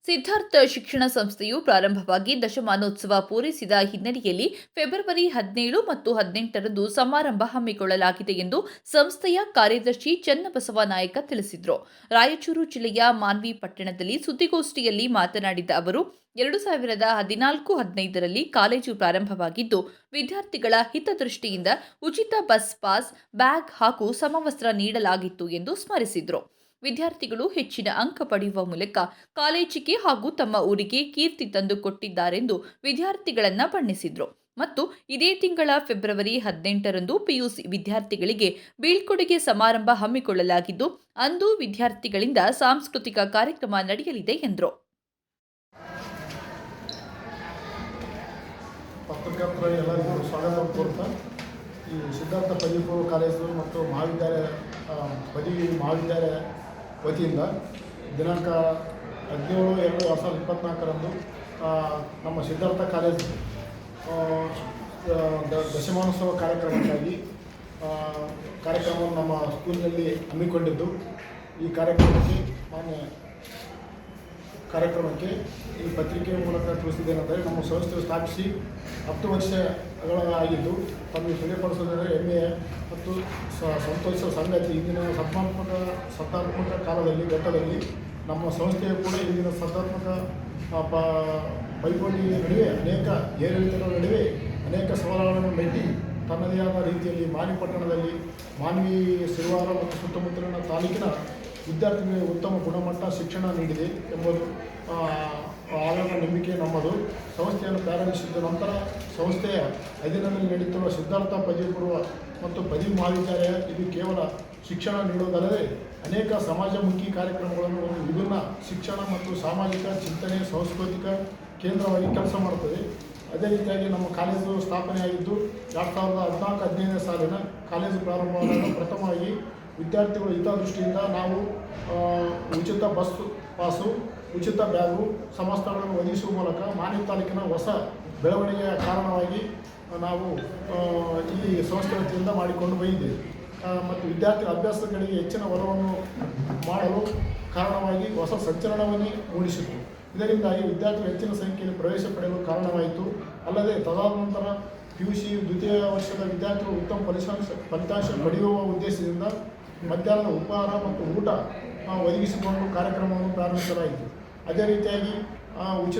ಸಿದ್ಧಾರ್ಥ ಶಿಕ್ಷಣ ಸಂಸ್ಥೆಯು ಪ್ರಾರಂಭವಾಗಿ ದಶಮಾನೋತ್ಸವ ಪೂರೈಸಿದ ಹಿನ್ನೆಲೆಯಲ್ಲಿ ಫೆಬ್ರವರಿ 17 ಮತ್ತು 18ರಂದು ಸಮಾರಂಭ ಹಮ್ಮಿಕೊಳ್ಳಲಾಗಿದೆ ಎಂದು ಸಂಸ್ಥೆಯ ಕಾರ್ಯದರ್ಶಿ ಚನ್ನಬಸವ ನಾಯಕ ತಿಳಿಸಿದರು. ರಾಯಚೂರು ಜಿಲ್ಲೆಯ ಮಾನ್ವಿ ಪಟ್ಟಣದಲ್ಲಿ ಸುದ್ದಿಗೋಷ್ಠಿಯಲ್ಲಿ ಮಾತನಾಡಿದ ಅವರು 2014-15ರಲ್ಲಿ ಕಾಲೇಜು ಪ್ರಾರಂಭವಾಗಿದ್ದು ವಿದ್ಯಾರ್ಥಿಗಳ ಹಿತದೃಷ್ಟಿಯಿಂದ ಉಚಿತ ಬಸ್ ಪಾಸ್, ಬ್ಯಾಗ್ ಹಾಗೂ ಸಮವಸ್ತ್ರ ನೀಡಲಾಗಿತ್ತು ಎಂದು ಸ್ಮರಿಸಿದರು. ವಿದ್ಯಾರ್ಥಿಗಳು ಹೆಚ್ಚಿನ ಅಂಕ ಪಡೆಯುವ ಮೂಲಕ ಕಾಲೇಜಿಗೆ ಹಾಗೂ ತಮ್ಮ ಊರಿಗೆ ಕೀರ್ತಿ ತಂದುಕೊಟ್ಟಿದ್ದಾರೆಂದು ವಿದ್ಯಾರ್ಥಿಗಳನ್ನ ಬಣ್ಣಿಸಿದರು. ಮತ್ತು ಇದೇ ತಿಂಗಳ ಫೆಬ್ರವರಿ 18ರಂದು ಪಿಯುಸಿ ವಿದ್ಯಾರ್ಥಿಗಳಿಗೆ ಬೀಳ್ಕೊಡುಗೆ ಸಮಾರಂಭ ಹಮ್ಮಿಕೊಳ್ಳಲಾಗಿದ್ದು ಅಂದು ವಿದ್ಯಾರ್ಥಿಗಳಿಂದ ಸಾಂಸ್ಕೃತಿಕ ಕಾರ್ಯಕ್ರಮ ನಡೆಯಲಿದೆ ಎಂದರು. ಎಲ್ಲರಿಗೂ ಸ್ವಾಗತ ಕೋರ್ತಾ ಈ ಸಿದ್ಧಾರ್ಥ ಪದವಿ ಪೂರ್ವ ಕಾಲೇಜು ಮತ್ತು ಪದವಿ ಮಹಾವಿದ್ಯಾಲಯ ವತಿಯಿಂದ ದಿನಾಂಕ 17/2/2024ರಂದು ನಮ್ಮ ಸಿದ್ಧಾರ್ಥ ಕಾಲೇಜು ದಶಮಾನೋತ್ಸವ ಕಾರ್ಯಕ್ರಮವನ್ನು ನಮ್ಮ ಸ್ಕೂಲಿನಲ್ಲಿ ಹಮ್ಮಿಕೊಂಡಿದ್ದು ಈ ಕಾರ್ಯಕ್ರಮಕ್ಕೆ ಈ ಪತ್ರಿಕೆಯ ಮೂಲಕ ತಿಳಿಸಿದ್ದೇನೆಂದರೆ ನಮ್ಮ ಸಂಸ್ಥೆ ಸ್ಥಾಪಿಸಿ 10 ವರ್ಷಗಳಾಗಿದ್ದು ತಮಗೆ ತಿಳಿಯಪಡಿಸುವುದರ ಹೆಮ್ಮೆಯ ಮತ್ತು ಸಂತೋಷದ ಸಂಗತಿ. ಇಂದಿನ ಸ್ಪರ್ಧಾತ್ಮಕ ಘಟ್ಟದಲ್ಲಿ ನಮ್ಮ ಸಂಸ್ಥೆಯು ಕೂಡ ಇಂದಿನ ಸ್ಪರ್ಧಾತ್ಮಕ ಪೈಪೋಟಿ ನಡುವೆ ಅನೇಕ ಏರಿಳಿತಗಳ ನಡುವೆ ಅನೇಕ ಸವಾಲುಗಳನ್ನು ಮೆಟ್ಟಿ ತನ್ನದೇ ಆದ ರೀತಿಯಲ್ಲಿ ಮಾನ್ವಿ ಮಾನ್ವಿ ಸಿರುವಾರ ಮತ್ತು ಸುತ್ತಮುತ್ತಲಿನ ತಾಲೂಕಿನ ವಿದ್ಯಾರ್ಥಿಗಳಿಗೆ ಉತ್ತಮ ಗುಣಮಟ್ಟ ಶಿಕ್ಷಣ ನೀಡಿದೆ ಎಂಬುದು ಆಳದ ನಂಬಿಕೆ ನಮ್ಮದು. ಸಂಸ್ಥೆಯನ್ನು ಪ್ರಾರಂಭಿಸಿದ ನಂತರ ಸಂಸ್ಥೆಯ ಅಧೀನದಲ್ಲಿ ನಡೆಯುತ್ತಿರುವ ಸಿದ್ಧಾರ್ಥ ಪದವಿ ಪೂರ್ವ ಮತ್ತು ಪದವಿ ಮಹಾವಿದ್ಯಾಲಯ ಇದು ಕೇವಲ ಶಿಕ್ಷಣ ನೀಡುವುದಲ್ಲದೆ ಅನೇಕ ಸಮಾಜಮುಖಿ ಕಾರ್ಯಕ್ರಮಗಳನ್ನು ಒಂದು ವಿಭಿನ್ನ ಶಿಕ್ಷಣ ಮತ್ತು ಸಾಮಾಜಿಕ ಚಿಂತನೆ ಸಾಂಸ್ಕೃತಿಕ ಕೇಂದ್ರವಾಗಿ ಕೆಲಸ ಮಾಡುತ್ತದೆ. ಅದೇ ರೀತಿಯಾಗಿ ನಮ್ಮ ಕಾಲೇಜು ಸ್ಥಾಪನೆಯಾಗಿದ್ದು 2014-15ನೇ ಸಾಲಿನ ಕಾಲೇಜು ಪ್ರಾರಂಭವಾದಾಗ ಪ್ರಥಮವಾಗಿ ವಿದ್ಯಾರ್ಥಿಗಳ ಹಿತದೃಷ್ಟಿಯಿಂದ ನಾವು ಉಚಿತ ಬಸ್ ಪಾಸು, ಉಚಿತ ಬ್ಯಾಗು, ಸಮವಸ್ತ್ರಗಳನ್ನು ಒದಗಿಸುವ ಮೂಲಕ ಮಾನ್ವಿ ತಾಲೂಕಿನ ಹೊಸ ಬೆಳವಣಿಗೆಯ ಕಾರಣವಾಗಿ ನಾವು ಈ ಸಂಸ್ಥೆ ವತಿಯಿಂದ ಮಾಡಿಕೊಂಡು ಬಂದಿದ್ದೇವೆ. ಮತ್ತು ವಿದ್ಯಾರ್ಥಿಗಳ ಅಭ್ಯಾಸಗಳಿಗೆ ಹೆಚ್ಚಿನ ಒಲವನ್ನು ಮಾಡಲು ಕಾರಣವಾಗಿ ಹೊಸ ಸಂಚಲನವನ್ನೇ ಮೂಡಿಸಿತು. ಇದರಿಂದಾಗಿ ವಿದ್ಯಾರ್ಥಿಗಳು ಹೆಚ್ಚಿನ ಸಂಖ್ಯೆಯಲ್ಲಿ ಪ್ರವೇಶ ಪಡೆಯಲು ಕಾರಣವಾಯಿತು. ಅಲ್ಲದೆ ತದಾದ ನಂತರ ಪಿಯುಸಿ ದ್ವಿತೀಯ ವರ್ಷದ ವಿದ್ಯಾರ್ಥಿಗಳು ಉತ್ತಮ ಫಲಿತಾಂಶ ಪಡೆಯುವ ಉದ್ದೇಶದಿಂದ ಮಧ್ಯಾಹ್ನದ ಉಪಹಾರ ಮತ್ತು ಊಟ ಒದಗಿಸಿಕೊಂಡು ಕಾರ್ಯಕ್ರಮವನ್ನು ಪ್ರಾರಂಭಿಸಲಾಯಿತು. ಅದೇ ರೀತಿಯಾಗಿ ಉಚಿತ